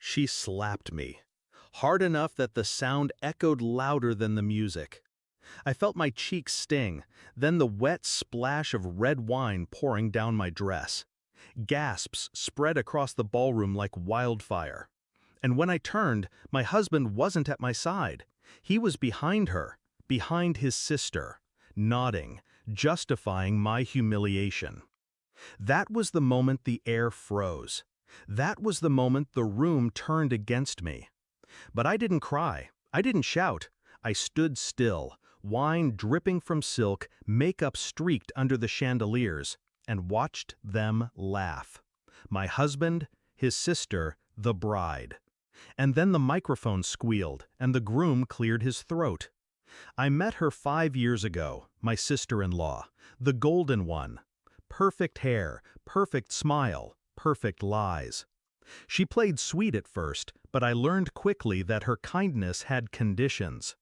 She slapped me, hard enough that the sound echoed louder than the music. I felt my cheeks sting, then the wet splash of red wine pouring down my dress. Gasps spread across the ballroom like wildfire. And when I turned, my husband wasn't at my side. He was behind her, behind his sister, nodding, justifying my humiliation. That was the moment the air froze. That was the moment the room turned against me. But I didn't cry. I didn't shout. I stood still, wine dripping from silk, makeup streaked under the chandeliers, and watched them laugh. My husband, his sister, the bride. And then the microphone squealed, and the groom cleared his throat. I met her 5 years ago, my sister-in-law, the golden one. Perfect hair, perfect smile, perfect lies. She played sweet at first, but I learned quickly that her kindness had conditions.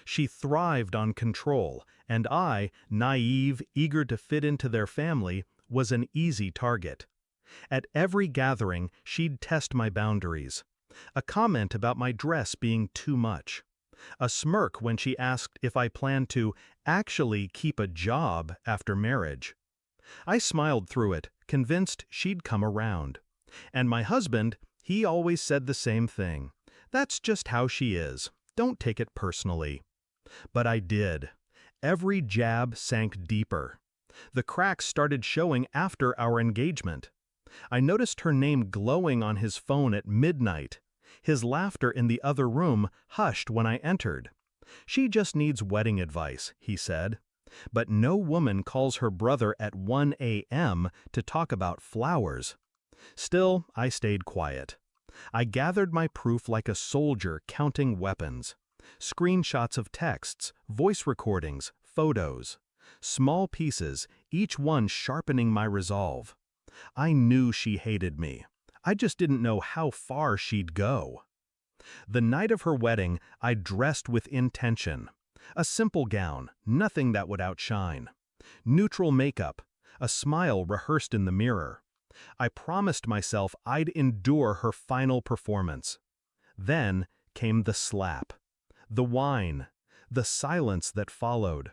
She thrived on control, and I, naive, eager to fit into their family, was an easy target. At every gathering, she'd test my boundaries. A comment about my dress being too much. A smirk when she asked if I planned to actually keep a job after marriage. I smiled through it, convinced she'd come around. And my husband, he always said the same thing. That's just how she is. Don't take it personally. But I did. Every jab sank deeper. The cracks started showing after our engagement. I noticed her name glowing on his phone at midnight. His laughter in the other room hushed when I entered. She just needs wedding advice, he said. But no woman calls her brother at 1 a.m. to talk about flowers. Still, I stayed quiet. I gathered my proof like a soldier counting weapons. Screenshots of texts, voice recordings, photos. Small pieces, each one sharpening my resolve. I knew she hated me. I just didn't know how far she'd go. The night of her wedding, I dressed with intention. A simple gown, nothing that would outshine. Neutral makeup, a smile rehearsed in the mirror. I promised myself I'd endure her final performance. Then came the slap, the whine, the silence that followed.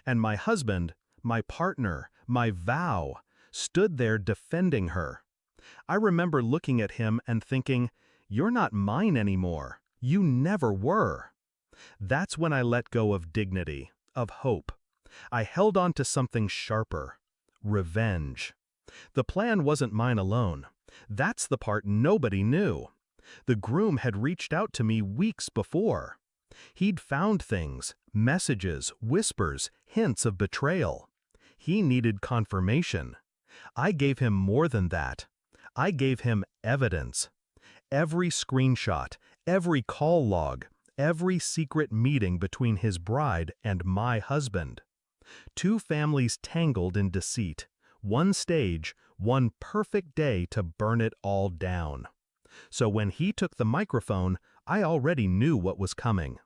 And my husband, my partner, my vow, stood there defending her. I remember looking at him and thinking, "You're not mine anymore. You never were." That's when I let go of dignity, of hope. I held on to something sharper. Revenge. The plan wasn't mine alone. That's the part nobody knew. The groom had reached out to me weeks before. He'd found things, messages, whispers, hints of betrayal. He needed confirmation. I gave him more than that. I gave him evidence. Every screenshot, every call log, every secret meeting between his bride and my husband. Two families tangled in deceit. One stage, one perfect day to burn it all down. So when he took the microphone, I already knew what was coming.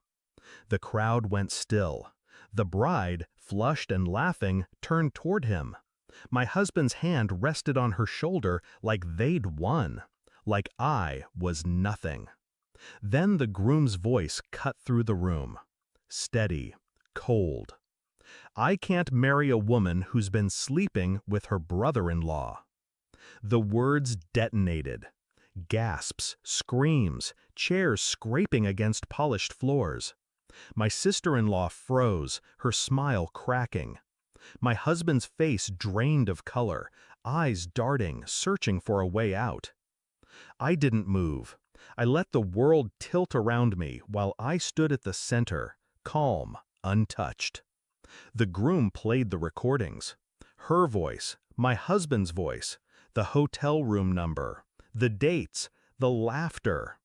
The crowd went still. The bride, flushed and laughing, turned toward him. My husband's hand rested on her shoulder like they'd won, like I was nothing. Then the groom's voice cut through the room. Steady, cold. "I can't marry a woman who's been sleeping with her brother-in-law." The words detonated. Gasps, screams, chairs scraping against polished floors. My sister-in-law froze, her smile cracking. My husband's face drained of color, eyes darting, searching for a way out. I didn't move. I let the world tilt around me while I stood at the center, calm, untouched. The groom played the recordings. Her voice, my husband's voice, the hotel room number, the dates, the laughter.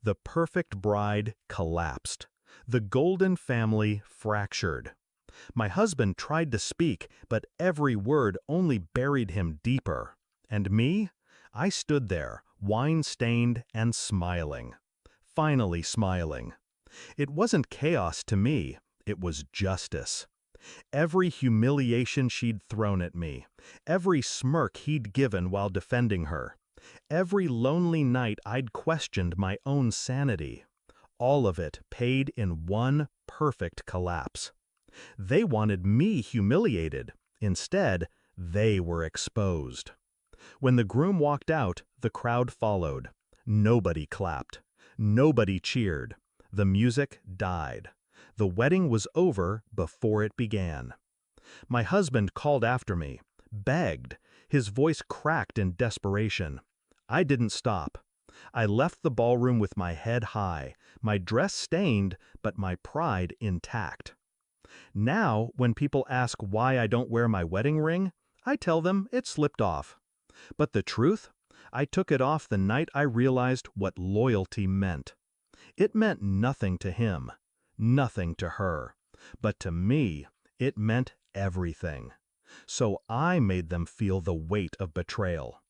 The perfect bride collapsed. The golden family fractured. My husband tried to speak, but every word only buried him deeper. And me? I stood there, wine-stained and smiling. Finally smiling. It wasn't chaos to me, it was justice. Every humiliation she'd thrown at me, every smirk he'd given while defending her, Every lonely night I'd questioned my own sanity. All of it paid in one perfect collapse. They wanted me humiliated. Instead, they were exposed. When the groom walked out, the crowd followed. Nobody clapped. Nobody cheered. The music died. The wedding was over before it began. My husband called after me, begged. His voice cracked in desperation. I didn't stop. I left the ballroom with my head high, my dress stained, but my pride intact. Now, when people ask why I don't wear my wedding ring, I tell them it slipped off. But the truth? I took it off the night I realized what loyalty meant. It meant nothing to him, nothing to her, but to me, it meant everything. So I made them feel the weight of betrayal.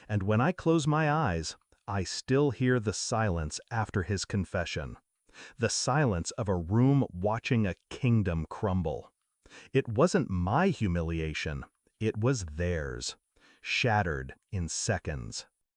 And when I close my eyes, I still hear the silence after his confession. The silence of a room watching a kingdom crumble. It wasn't my humiliation, it was theirs, shattered in seconds.